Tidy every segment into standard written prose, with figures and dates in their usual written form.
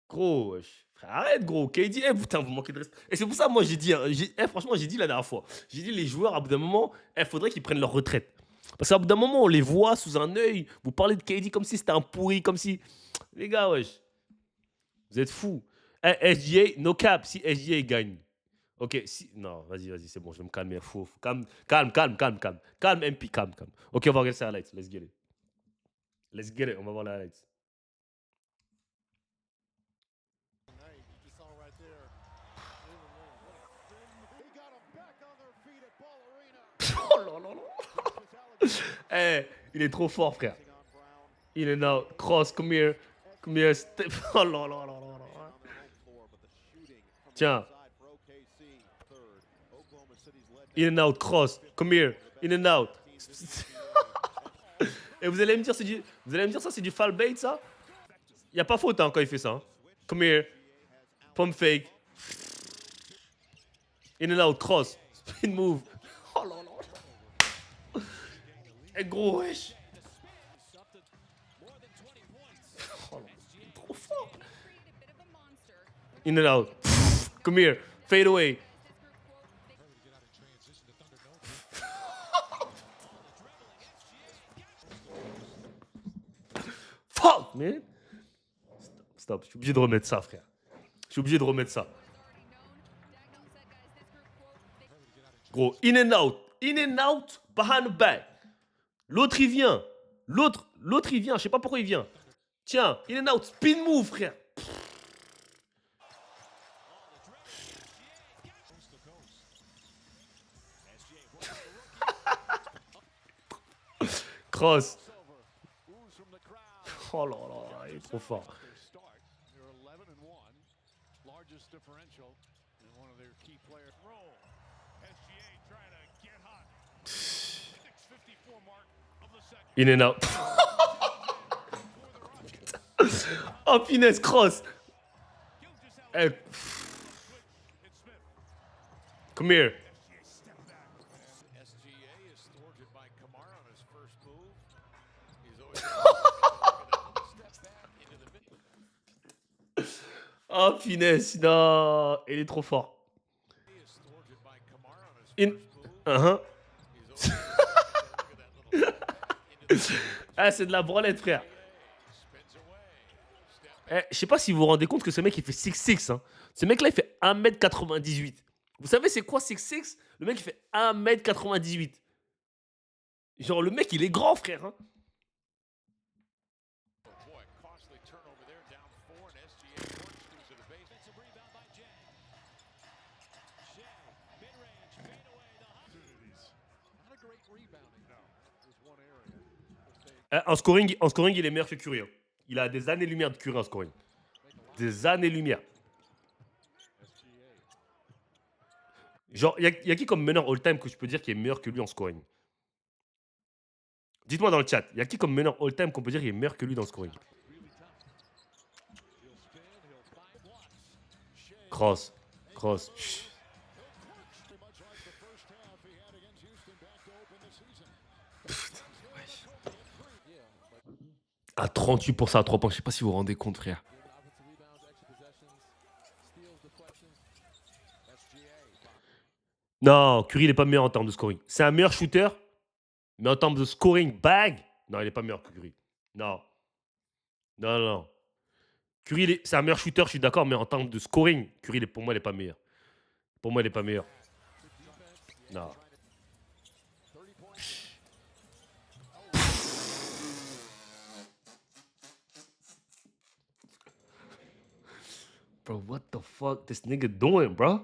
Gros, wesh. Frère, arrête, gros. KD, putain, vous manquez de respect. Et c'est pour ça, moi, j'ai dit, hein, franchement, j'ai dit la dernière fois. J'ai dit, les joueurs, à bout d'un moment, faudrait qu'ils prennent leur retraite. Parce qu'à bout d'un moment, on les voit sous un œil. Vous parlez de KD comme si c'était un pourri, comme si. Les gars, wesh, vous êtes fous. SGA, no cap, si SGA gagne. Ok, si. Non, vas-y, c'est bon, je vais me calmer. Calme, calme. Calme, MP, calme. Ok, on va regarder ça highlights. Let's get it. Let's get it, on va voir les highlights. Oh là là là. Il est trop fort, frère. In and out. Cross, come here. Come here. Step. Oh là là là là là. Tiens. In and out. Cross. Come here. In and out. Et vous allez me dire, vous allez me dire ça, c'est du fall bait, ça? Il n'y a pas faute hein, quand il fait ça. Hein. Come here. Pump fake. In and out. Cross. Spin move. Oh là là. Eh gros, wesh. Oh là, trop fort. In and out. Come here. Fade away. Fuck, man. Stop. Je suis obligé de remettre ça, frère. Je suis obligé de remettre ça. Gros, in and out. In and out, behind the back. L'autre, il vient. L'autre, il vient. Je sais pas pourquoi il vient. Tiens, in and out. Spin move, frère. Cross. Oh là là, il est trop fort. In and out. Oh, finesse, cross. Hey. Come here. Oh, finesse. Non, il est trop fort. In. Ah, c'est de la branlette, frère. Je sais pas si vous vous rendez compte que ce mec, il fait 6'6". Hein. Ce mec-là, il fait 1m98. Vous savez, c'est quoi 6'6"? Le mec, il fait 1m98. Genre, le mec, il est grand, frère. Hein. En scoring, il est meilleur que Curry. Hein. Il a des années-lumière de Curry en scoring. Des années-lumière. Genre, il y a qui comme meneur all-time que je peux dire qui est meilleur que lui en scoring? Dites-moi dans le chat, il y a qui comme meneur all-time qu'on peut dire qui est meilleur que lui dans le scoring? Cross. À 38% à 3 points, je sais pas si vous vous rendez compte, frère. Non, Curry, il est pas meilleur en termes de scoring. C'est un meilleur shooter, mais en termes de scoring bag, non, il est pas meilleur que Curry. Non. Non. Curry, c'est un meilleur shooter, je suis d'accord, mais en termes de scoring, Curry, pour moi, il est pas meilleur. Pour moi, il est pas meilleur. Non. Bro, what the fuck this nigga doing, bro?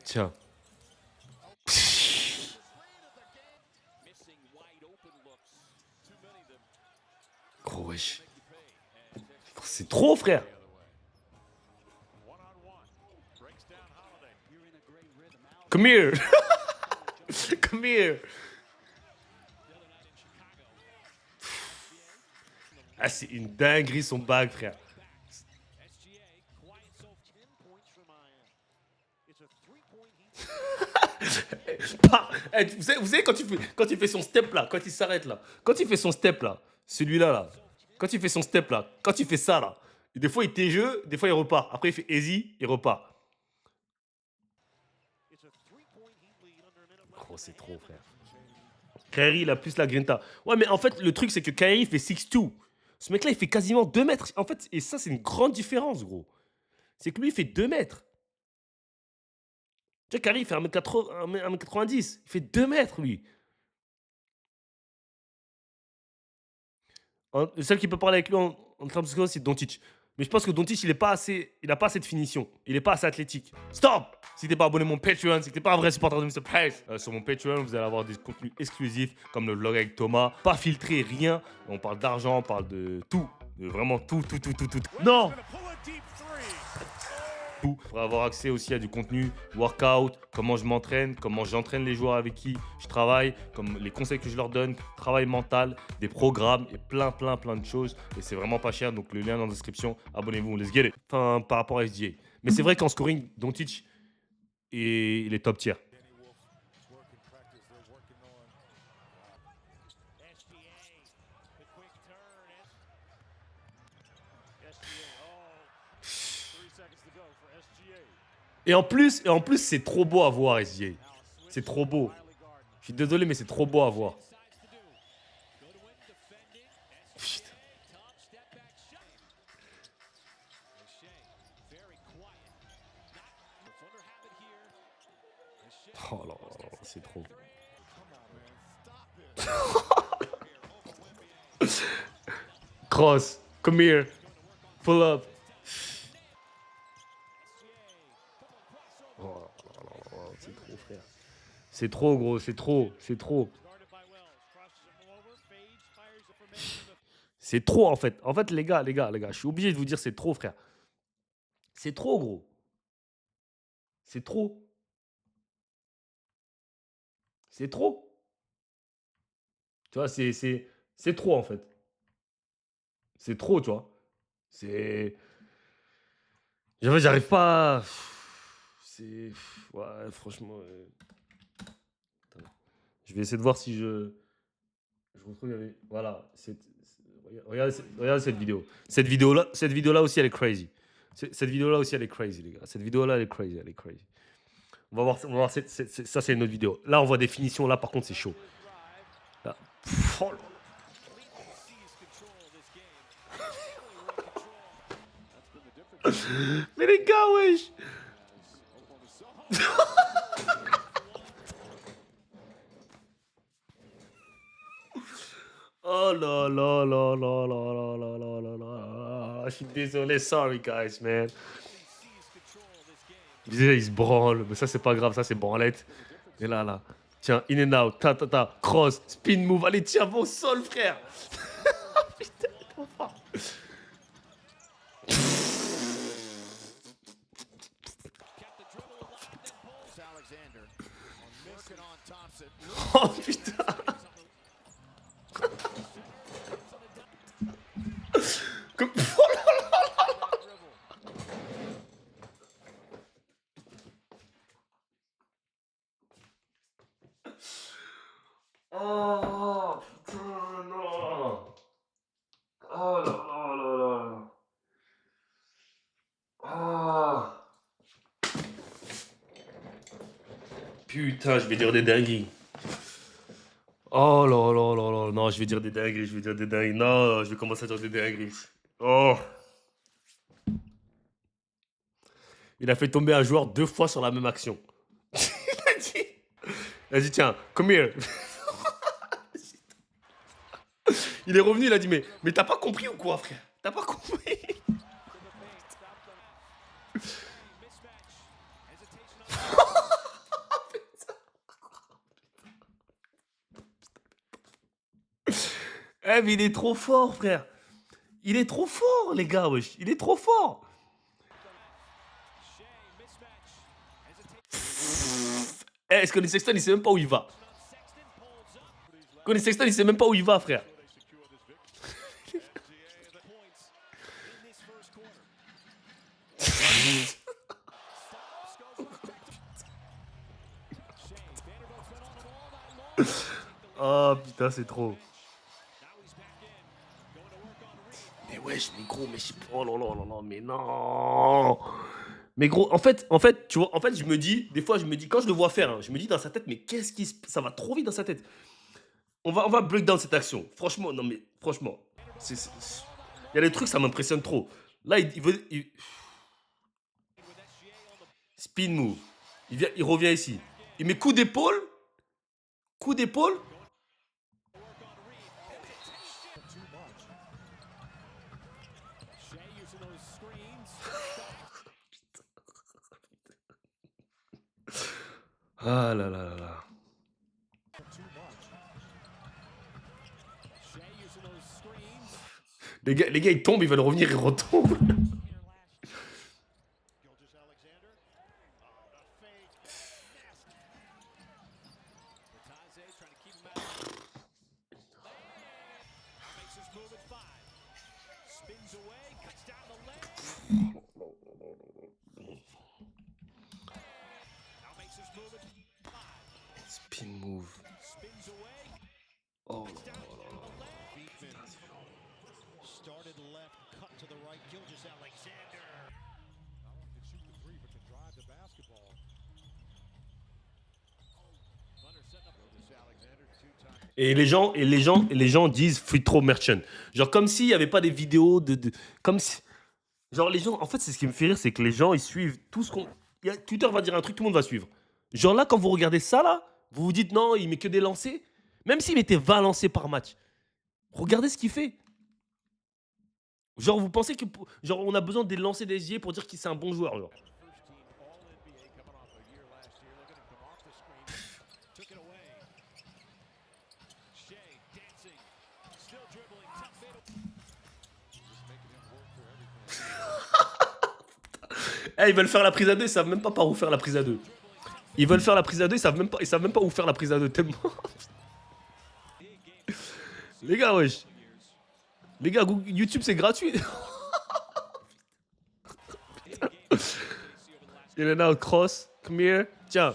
Tiens. Gros, wesh. C'est trop, frère. Come here. Come here. Ah, c'est une dinguerie son bag, frère. Eh, vous savez quand il fait son step là, quand il s'arrête là, quand il fait son step là, celui-là là, quand il fait son step là, quand il fait ça là, et des fois il jeu, des fois il repart. Après il fait easy, il repart. Oh, c'est trop, frère. Kyrie, il a plus la grinta. Ouais, mais en fait, le truc, c'est que Kyrie, il fait 6'2". Ce mec-là, il fait quasiment 2 mètres. En fait, et ça, c'est une grande différence, gros. C'est que lui, il fait 2 mètres. Tu vois, Kyrie, il fait 1m80, 1m90. Il fait 2 mètres, lui. Le seul qui peut parler avec lui en termes de score, c'est Doncic. Mais je pense que Doncic, il n'a pas assez de finition. Il n'est pas assez athlétique. Stop! Si t'es pas abonné à mon Patreon, si t'es pas un vrai supporter de Mr. Price, sur mon Patreon, vous allez avoir des contenus exclusifs comme le vlog avec Thomas. Pas filtré, rien. On parle d'argent, on parle de tout. De vraiment tout, tout, tout, tout, tout. Non! Pour avoir accès aussi à du contenu workout, comment je m'entraîne, comment j'entraîne les joueurs avec qui je travaille, comme les conseils que je leur donne, travail mental, des programmes et plein de choses. Et c'est vraiment pas cher, donc le lien dans la description. Abonnez-vous, let's get it. Enfin, par rapport à SGA. Mais c'est vrai qu'en scoring, Doncic, il est top tier. Et en plus, c'est trop beau à voir, SGA. C'est trop beau. Je suis désolé, mais c'est trop beau à voir. Putain. Oh là là, c'est trop. Cross, come here, pull up. Oh là là là, c'est trop, frère. C'est trop, gros, c'est trop, c'est trop. C'est trop, en fait. En fait, les gars, je suis obligé de vous dire, c'est trop, frère. C'est trop, gros. C'est trop. C'est trop. Tu vois, c'est trop, en fait. C'est trop, tu vois. C'est. J'arrive pas. C'est. Ouais, franchement. Attends. Je vais essayer de voir si je retrouve. Voilà. Regardez cette vidéo. Cette vidéo-là aussi, elle est crazy. Cette vidéo-là aussi, elle est crazy, les gars. Cette vidéo-là, elle est crazy. Elle est crazy. On va voir ça, c'est une autre vidéo. Là, on voit des finitions. Là, par contre, c'est chaud. Là. Oh là. Mais les gars, wesh. Oh là là là là là là là là là là. Je suis désolé, sorry guys, man. Déjà, il se branle, mais ça, c'est pas grave, ça, c'est branlette. Et là. Tiens, in and out, cross, spin move. Allez, tiens, va au sol, frère. Putain, trop fort. Oh putain. Comme... Oh là là. Oh putain, non. Oh là là là là. Ah. Putain, je vais dire des dingueries. Oh là là là là. Non, je vais dire des dingueries. Non, je vais commencer à dire des dingueries. Oh. Il a fait tomber un joueur 2 fois sur la même action. Il a dit, tiens, come here. Il est revenu, il a dit, mais t'as pas compris ou quoi, frère? T'as pas compris? Eh, mais il est trop fort, frère. Il est trop fort, les gars, wesh. Il est trop fort. Eh, Scottie Sexton, il sait même pas où il va. Scottie Sexton, il sait même pas où il va, frère. Oh putain, c'est trop. Mais wesh, mais gros, mais oh là là là là, mais non. Mais gros, en fait, tu vois, en fait, je me dis, des fois, je me dis, quand je le vois faire, hein, je me dis dans sa tête, mais qu'est-ce qui ça va trop vite dans sa tête. On va break down cette action. Franchement, non mais franchement, il y a des trucs, ça m'impressionne trop. Là, spin move. Il revient ici. Il met coup d'épaule. Ah là là là là. Les gars, ils tombent, ils veulent revenir, ils retombent. Spin move. Oh là là là là. Putain, c'est violent. Et les gens disent free throw merchant. Genre comme s'il n'y avait pas des vidéos comme si, genre les gens, en fait, c'est ce qui me fait rire, c'est que les gens ils suivent tout ce qu'on. Twitter va dire un truc, tout le monde va suivre. Genre là, quand vous regardez ça là, vous vous dites non, il met que des lancers. Même s'il mettait 20 lancers par match, regardez ce qu'il fait. Genre vous pensez que genre on a besoin des lancers des SGA pour dire qu'il c'est un bon joueur genre. Eh, ils veulent faire la prise à deux, ils savent même pas par où faire la prise à deux. Ils veulent faire la prise à deux, ils savent même pas où faire la prise à deux tellement. Les gars, wesh. Les gars, YouTube c'est gratuit. In and out cross, come here. Tiens.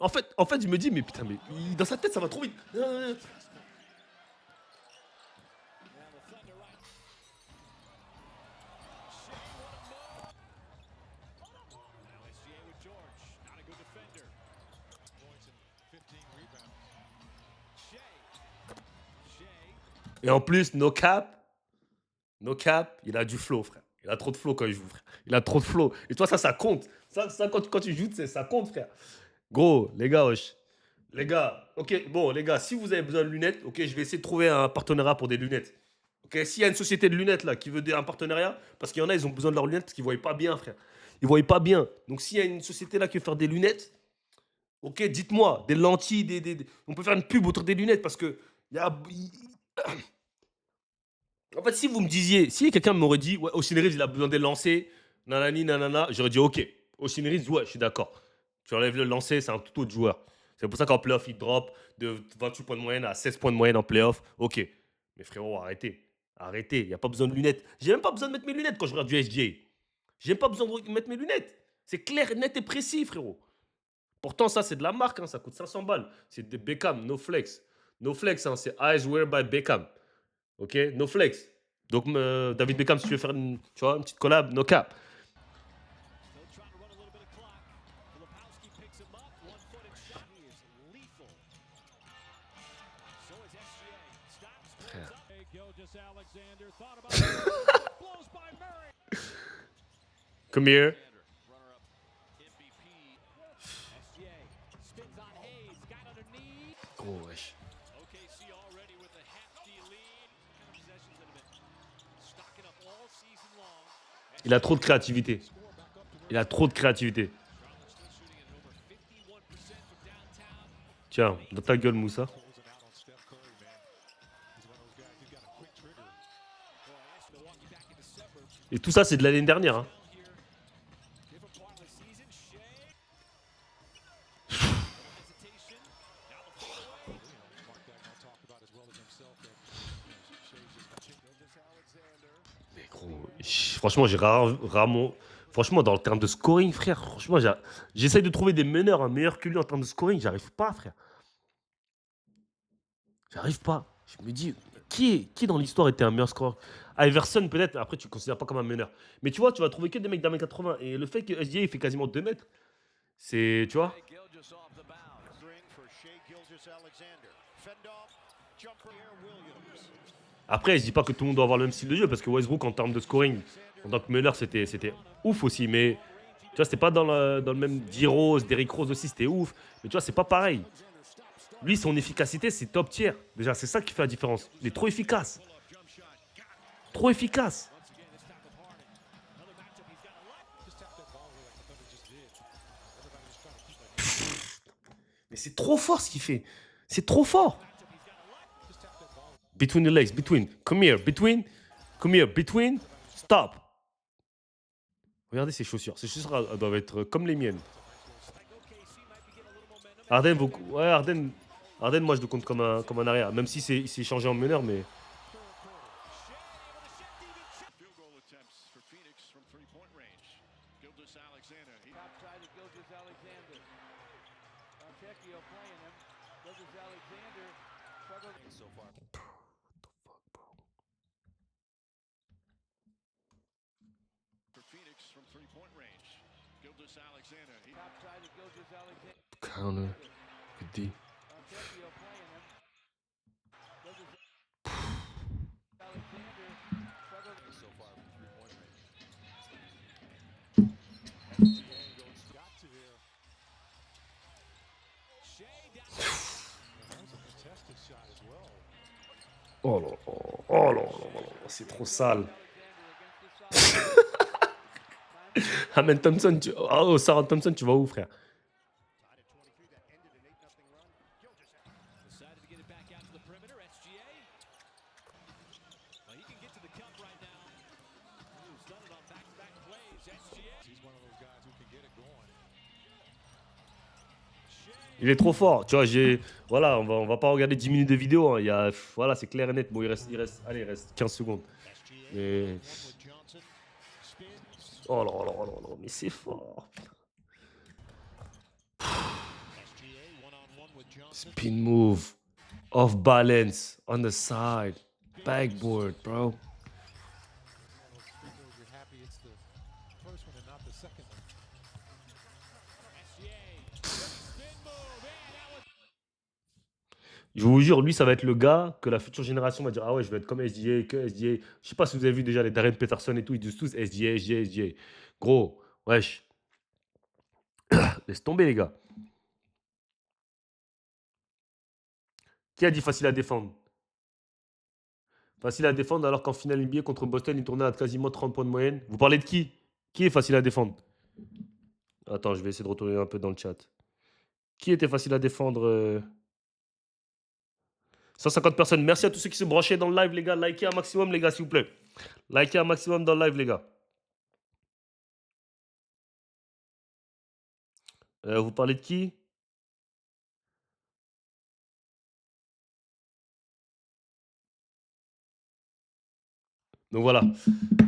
En fait, je me dis, mais putain, mais dans sa tête, ça va trop vite. Et en plus, no cap, il a du flow, frère. Il a trop de flow quand il joue, frère. Il a trop de flow. Et toi, ça compte. Ça quand tu joues, ça compte, frère. Gros, les gars, wesh. Les gars, ok, bon, les gars, si vous avez besoin de lunettes, ok, je vais essayer de trouver un partenariat pour des lunettes. Ok, s'il y a une société de lunettes là qui veut un partenariat, parce qu'il y en a, ils ont besoin de leurs lunettes parce qu'ils ne voyaient pas bien, frère. Ils ne voyaient pas bien. Donc s'il y a une société là qui veut faire des lunettes, ok, dites-moi, des lentilles, on peut faire une pub autour des lunettes parce que y a, en fait, si vous me disiez, si quelqu'un m'aurait dit, ouais, Austin Reeves, il a besoin de lancer, nanani, nanana, j'aurais dit, ok. Austin Reeves, ouais, je suis d'accord. Tu enlèves le lancer, c'est un tout autre joueur. C'est pour ça qu'en playoff, il drop de 28 points de moyenne à 16 points de moyenne en playoff. Ok. Mais frérot, arrêtez. Arrêtez. Il n'y a pas besoin de lunettes. J'ai même pas besoin de mettre mes lunettes quand je regarde du SGA. J'ai même pas besoin de mettre mes lunettes. C'est clair, net et précis, frérot. Pourtant, ça, c'est de la marque. Hein, ça coûte 500 balles. C'est des Beckham, no flex. No flex, hein, c'est Eyes Wear by Beckham. Ok, no flex. Donc, David Beckham, si tu veux faire tu vois, une petite collab, no cap. Frère. Come here. Gros, wesh. Il a trop de créativité. Il a trop de créativité. Tiens, dans ta gueule, Moussa. Et tout ça, c'est de l'année dernière. Hein. Mais gros, franchement, j'ai rarement. Franchement, dans le terme de scoring, frère, franchement, j'essaye de trouver des meneurs, un meilleur que lui en termes de scoring. J'arrive pas, frère. J'arrive pas. Je me dis, qui dans l'histoire était un meilleur scoreur? Iverson, peut-être, après, tu ne considères pas comme un meneur. Mais tu vois, tu vas trouver que des mecs d'1m80. Et le fait que SGA, il fait quasiment 2 mètres, c'est, tu vois. Après, je dis pas que tout le monde doit avoir le même style de jeu, parce que Westbrook, en termes de scoring, en tant que meneur, c'était ouf aussi. Mais tu vois, c'était pas dans le même D-Rose, Derrick Rose aussi, c'était ouf. Mais tu vois, c'est pas pareil. Lui, son efficacité, c'est top tier. Déjà, c'est ça qui fait la différence. Il est trop efficace. Trop efficace. Mais c'est trop fort ce qu'il fait. C'est trop fort. Between the legs, between. Come here, between. Come here, between. Stop. Regardez ses chaussures. Ses chaussures elles doivent être comme les miennes. Arden, ouais, Arden, moi je le compte comme un arrière. Même si il s'est changé en meneur, mais. Counter. Good D. Oh là là, oh là là, là là, c'est trop sale. Amen Thompson, oh Sarah Thompson, tu vas où, frère? Il est trop fort. Tu vois, voilà, on va pas regarder 10 minutes de vidéo, hein. Voilà, c'est clair et net. Bon, allez, il reste 15 secondes. Mais. Oh là là là là, mais c'est fort. Spin move. Off balance. On the side. Backboard, bro. Je vous jure, lui, ça va être le gars que la future génération va dire: ah ouais, je vais être comme SGA, que SGA. Je sais pas si vous avez vu déjà les Darren Peterson et tout, ils disent tous SGA, SGA, SGA. Gros, wesh. Laisse tomber, les gars. Qui a dit facile à défendre? Facile à défendre alors qu'en finale NBA contre Boston, il tournait à quasiment 30 points de moyenne. Vous parlez de qui? Qui est facile à défendre? Attends, je vais essayer de retourner un peu dans le chat. Qui était facile à défendre 150 personnes. Merci à tous ceux qui se branchaient dans le live, les gars. Likez un maximum, les gars, s'il vous plaît. Likez un maximum dans le live, les gars. Vous parlez de qui? Donc voilà.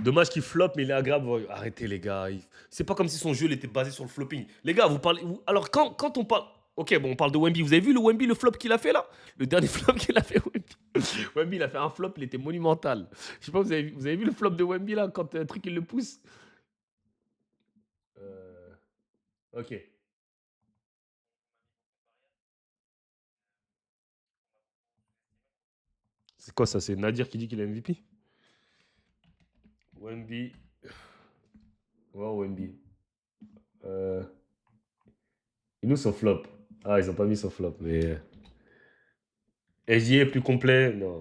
Dommage qu'il flop, mais il est agréable. Arrêtez, les gars. C'est pas comme si son jeu il était basé sur le flopping. Les gars, vous parlez. Alors, quand on parle. Ok, bon, on parle de Wemby. Vous avez vu le Wemby, le flop qu'il a fait là? Le dernier flop qu'il a fait, Wemby. Wemby, il a fait un flop, il était monumental. Je sais pas, vous avez vu le flop de Wemby là, quand un truc il le pousse? Euh, Ok. C'est quoi ça? C'est Nadir qui dit qu'il est MVP? Wemby. Wow, Wemby. Euh... Ils nous son flop. Ah, ils ont pas mis son flop, mais. SGA est plus complet. Non.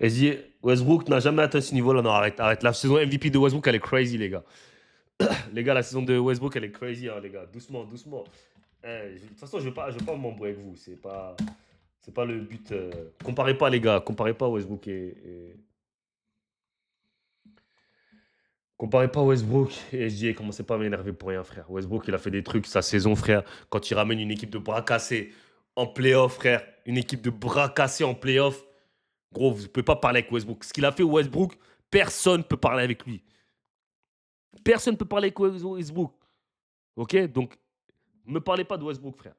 SGA, Westbrook n'a jamais atteint ce niveau-là. Non, arrête, arrête. La saison MVP de Westbrook, elle est crazy, les gars. Les gars, la saison de Westbrook, elle est crazy, hein, les gars. Doucement, doucement. De toute façon, je vais pas m'embrouiller avec vous. C'est pas le but. Comparez pas, les gars. Comparez pas Westbrook Comparez pas Westbrook et SGA. Commencez pas à m'énerver pour rien, frère. Westbrook, il a fait des trucs sa saison, frère. Quand il ramène une équipe de bras cassés en playoff, frère. Une équipe de bras cassés en playoff. Gros, vous ne pouvez pas parler avec Westbrook. Ce qu'il a fait Westbrook, personne ne peut parler avec lui. Personne ne peut parler avec Westbrook. Ok? Donc, ne me parlez pas de Westbrook, frère.